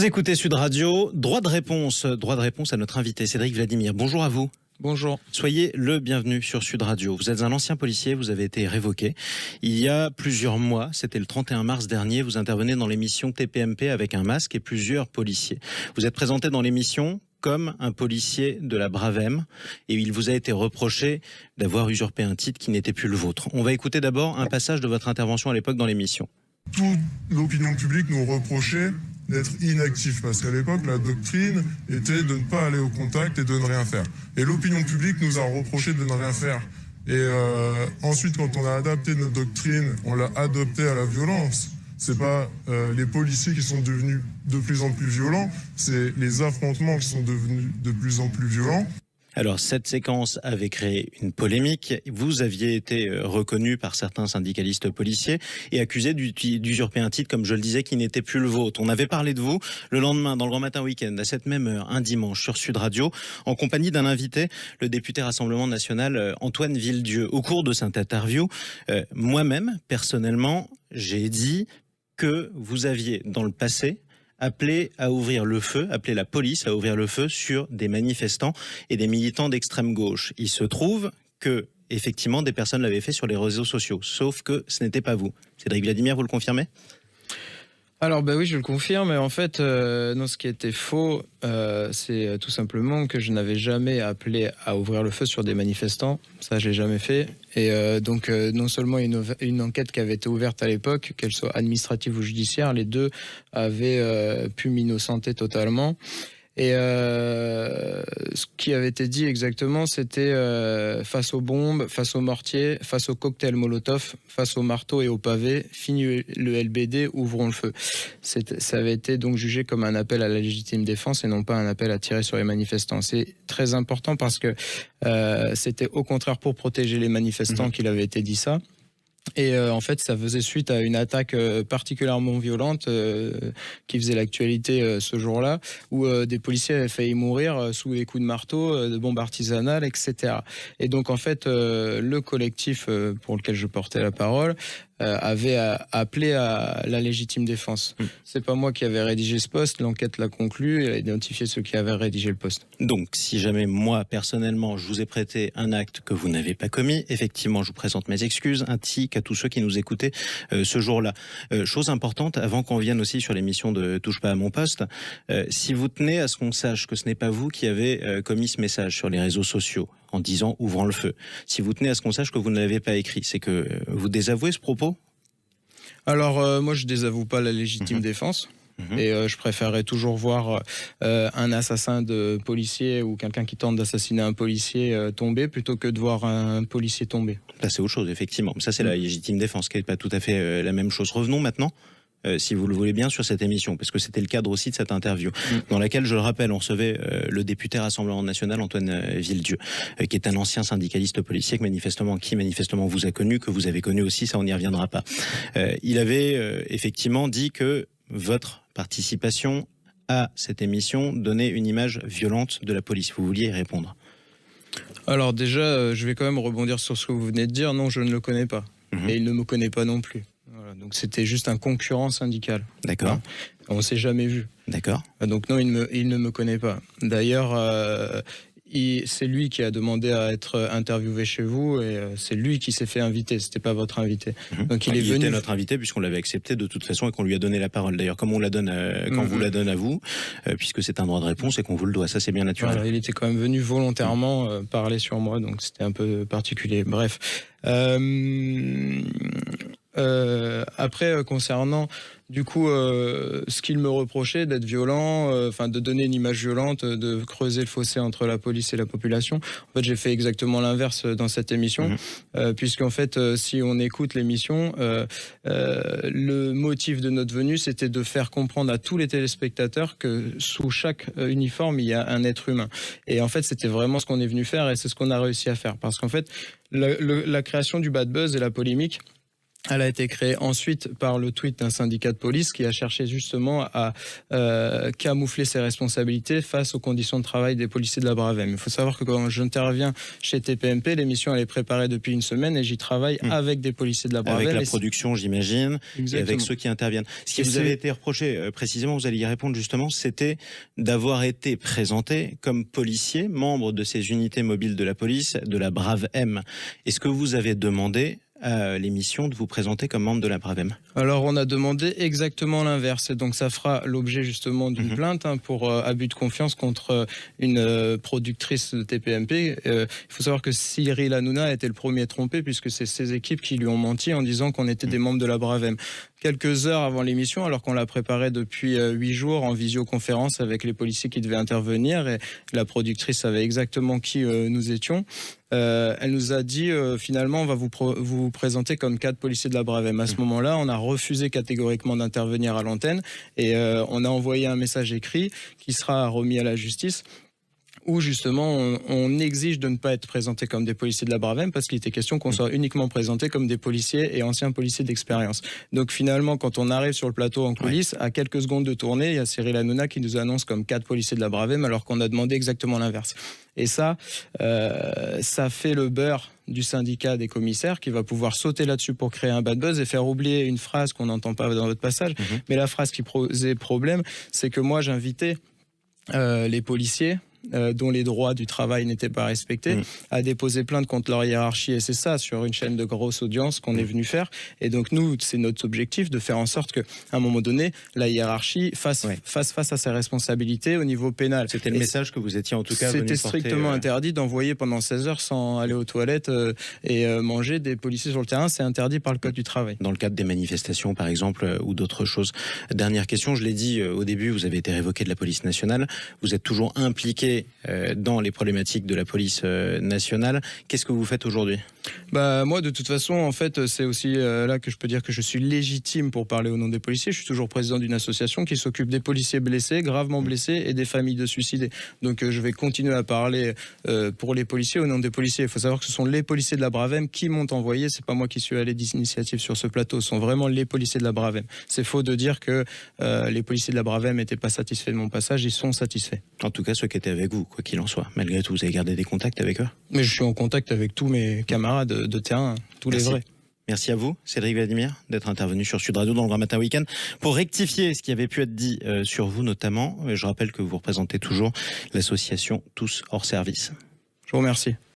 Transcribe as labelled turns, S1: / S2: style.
S1: Vous écoutez Sud Radio, droit de réponse à notre invité Cédric Vladimir. Bonjour à vous.
S2: Bonjour.
S1: Soyez le bienvenu sur Sud Radio. Vous êtes un ancien policier, vous avez été révoqué. Il y a plusieurs mois, c'était le 31 mars dernier, vous intervenez dans l'émission TPMP avec un masque et plusieurs policiers. Vous êtes présenté dans l'émission comme un policier de la Bravem et il vous a été reproché d'avoir usurpé un titre qui n'était plus le vôtre. On va écouter d'abord un passage de votre intervention à l'époque dans l'émission.
S3: Toute l'opinion publique nous reprochait d'être inactifs parce qu'à l'époque, la doctrine était de ne pas aller au contact et de ne rien faire. Et l'opinion publique nous a reproché de ne rien faire. Et ensuite, quand on a adapté notre doctrine, on l'a adoptée à la violence. C'est pas les policiers qui sont devenus de plus en plus violents, c'est les affrontements qui sont devenus de plus en plus violents.
S1: Alors, cette séquence avait créé une polémique. Vous aviez été reconnu par certains syndicalistes policiers et accusé d'usurper un titre, comme je le disais, qui n'était plus le vôtre. On avait parlé de vous le lendemain, dans le Grand Matin Week-end, à cette même heure, un dimanche, sur Sud Radio, en compagnie d'un invité, le député Rassemblement National, Antoine Villedieu. Au cours de cette interview, moi-même, personnellement, j'ai dit que vous aviez, dans le passé, appelé à ouvrir le feu, appelé la police à ouvrir le feu sur des manifestants et des militants d'extrême gauche. Il se trouve que, effectivement, des personnes l'avaient fait sur les réseaux sociaux, sauf que ce n'était pas vous. Cédric Vladimir, vous le confirmez ?
S2: Alors oui, je le confirme, mais en fait, non, ce qui était faux, c'est tout simplement que je n'avais jamais appelé à ouvrir le feu sur des manifestants. Ça, je l'ai jamais fait. Et donc, non seulement une enquête qui avait été ouverte à l'époque, qu'elle soit administrative ou judiciaire, les deux avaient pu m'innocenter totalement. Et ce qui avait été dit exactement, c'était face aux bombes, face aux mortiers, face aux cocktails Molotov, face aux marteaux et aux pavés, fini le LBD, ouvrons le feu. Ça avait été donc jugé comme un appel à la légitime défense et non pas un appel à tirer sur les manifestants. C'est très important parce que c'était au contraire pour protéger les manifestants qu'il avait été dit ça. Et en fait, ça faisait suite à une attaque particulièrement violente qui faisait l'actualité ce jour-là, où des policiers avaient failli mourir sous les coups de marteau, de bombes artisanales, etc. Et donc, en fait, le collectif pour lequel je portais la parole avait appelé à la légitime défense. C'est pas moi qui avais rédigé ce poste, l'enquête l'a conclu, elle a identifié ceux qui avaient rédigé le poste.
S1: Donc, si jamais moi, personnellement, je vous ai prêté un acte que vous n'avez pas commis, effectivement, je vous présente mes excuses, ainsi qu'à tous ceux qui nous écoutaient ce jour-là. Chose importante, avant qu'on vienne aussi sur l'émission de Touche pas à mon poste, si vous tenez à ce qu'on sache que ce n'est pas vous qui avez commis ce message sur les réseaux sociaux, en disant « ouvrant le feu », si vous tenez à ce qu'on sache que vous ne l'avez pas écrit, c'est que vous désavouez ce propos ?
S2: Alors, moi, je désavoue pas la légitime défense. Et je préférerais toujours voir un assassin de policier ou quelqu'un qui tente d'assassiner un policier tomber plutôt que de voir un policier tomber.
S1: Là, c'est autre chose, effectivement. Ça, c'est la légitime défense, qui n'est pas tout à fait la même chose. Revenons maintenant, si vous le voulez bien, sur cette émission, parce que c'était le cadre aussi de cette interview, dans laquelle, je le rappelle, on recevait le député Rassemblement National, Antoine Villedieu, qui est un ancien syndicaliste policier, qui manifestement vous a connu, que vous avez connu aussi, ça on n'y reviendra pas. Il avait effectivement dit que votre participation à cette émission donnait une image violente de la police. Vous vouliez y répondre?
S2: Alors déjà, je vais quand même rebondir sur ce que vous venez de dire. Non, je ne le connais pas. Et il ne me connaît pas non plus. Voilà, donc c'était juste un concurrent syndical.
S1: D'accord.
S2: On ne s'est jamais vu.
S1: D'accord.
S2: Donc non, il ne me connaît pas. D'ailleurs, c'est lui qui a demandé à être interviewé chez vous et c'est lui qui s'est fait inviter, c'était pas votre invité. Donc il
S1: était notre invité puisqu'on l'avait accepté de toute façon et qu'on lui a donné la parole. D'ailleurs, comme on la donne quand vous la donne à vous, puisque c'est un droit de réponse et qu'on vous le doit, ça c'est bien naturel.
S2: Voilà, il était quand même venu volontairement parler sur moi, donc c'était un peu particulier. Bref. Après, concernant du coup ce qu'il me reprochait d'être violent, de donner une image violente, de creuser le fossé entre la police et la population. En fait, j'ai fait exactement l'inverse dans cette émission, puisqu'en fait, si on écoute l'émission, le motif de notre venue, c'était de faire comprendre à tous les téléspectateurs que sous chaque uniforme, il y a un être humain. Et en fait, c'était vraiment ce qu'on est venu faire et c'est ce qu'on a réussi à faire. Parce qu'en fait, la création du bad buzz et la polémique, Elle a été créée ensuite par le tweet d'un syndicat de police qui a cherché justement à camoufler ses responsabilités face aux conditions de travail des policiers de la Bravem. Il faut savoir que quand j'interviens chez TPMP, l'émission elle est préparée depuis une semaine et j'y travaille avec des policiers de la Bravem.
S1: Avec la production, j'imagine, et avec ceux qui interviennent. Ce qui vous avait été reproché, précisément, vous allez y répondre justement, c'était d'avoir été présenté comme policier, membre de ces unités mobiles de la police, de la Bravem. Est-ce que vous avez demandé à l'émission de vous présenter comme membre de la Bravem?
S2: Alors on a demandé exactement l'inverse, et donc ça fera l'objet justement d'une plainte pour abus de confiance contre une productrice de TPMP. Il faut savoir que Cyril Hanouna a été le premier trompé puisque c'est ses équipes qui lui ont menti en disant qu'on était des membres de la Bravem. Quelques heures avant l'émission, alors qu'on l'a préparée depuis 8 jours en visioconférence avec les policiers qui devaient intervenir, et la productrice savait exactement qui nous étions. Elle nous a dit finalement on va vous présenter comme 4 policiers de la Bravem. À ce moment-là, on a refusé catégoriquement d'intervenir à l'antenne et on a envoyé un message écrit qui sera remis à la justice, où justement on exige de ne pas être présenté comme des policiers de la Bravem parce qu'il était question qu'on soit uniquement présenté comme des policiers et anciens policiers d'expérience. Donc finalement, quand on arrive sur le plateau en coulisses, à quelques secondes de tournée, il y a Cyril Hanouna qui nous annonce comme 4 policiers de la Bravem alors qu'on a demandé exactement l'inverse. Et ça fait le beurre du syndicat des commissaires qui va pouvoir sauter là-dessus pour créer un bad buzz et faire oublier une phrase qu'on n'entend pas dans votre passage. Mais la phrase qui posait problème, c'est que moi j'invitais les policiers dont les droits du travail n'étaient pas respectés, à déposer plainte contre leur hiérarchie. Et c'est ça, sur une chaîne de grosse audience, qu'on est venu faire. Et donc nous, c'est notre objectif de faire en sorte qu'à un moment donné, la hiérarchie fasse face à ses responsabilités au niveau pénal.
S1: C'était le message que vous étiez en tout cas venu porter.
S2: C'était strictement interdit d'envoyer pendant 16 heures sans aller aux toilettes et manger des policiers sur le terrain. C'est interdit par le Code du travail.
S1: Dans le cadre des manifestations, par exemple, ou d'autres choses. Dernière question, je l'ai dit au début, vous avez été révoqué de la police nationale. Vous êtes toujours impliqué dans les problématiques de la police nationale. Qu'est-ce que vous faites aujourd'hui ?
S2: Moi, de toute façon, en fait, c'est aussi là que je peux dire que je suis légitime pour parler au nom des policiers. Je suis toujours président d'une association qui s'occupe des policiers blessés, gravement blessés, et des familles de suicidés. Donc, je vais continuer à parler pour les policiers au nom des policiers. Il faut savoir que ce sont les policiers de la Bravem qui m'ont envoyé. C'est pas moi qui suis allé d'initiative sur ce plateau. Ce sont vraiment les policiers de la Bravem. C'est faux de dire que les policiers de la Bravem n'étaient pas satisfaits de mon passage. Ils sont satisfaits.
S1: En tout cas, ceux qui étaient avec vous, quoi qu'il en soit. Malgré tout, vous avez gardé des contacts avec eux ?
S2: Mais je suis en contact avec tous mes camarades de terrain, tous les vrais.
S1: Merci à vous, Cédric Vladimir, d'être intervenu sur Sud Radio dans le Grand Matin Week-end pour rectifier ce qui avait pu être dit sur vous notamment. Je rappelle que vous représentez toujours l'association Tous Hors Service.
S2: Je vous remercie.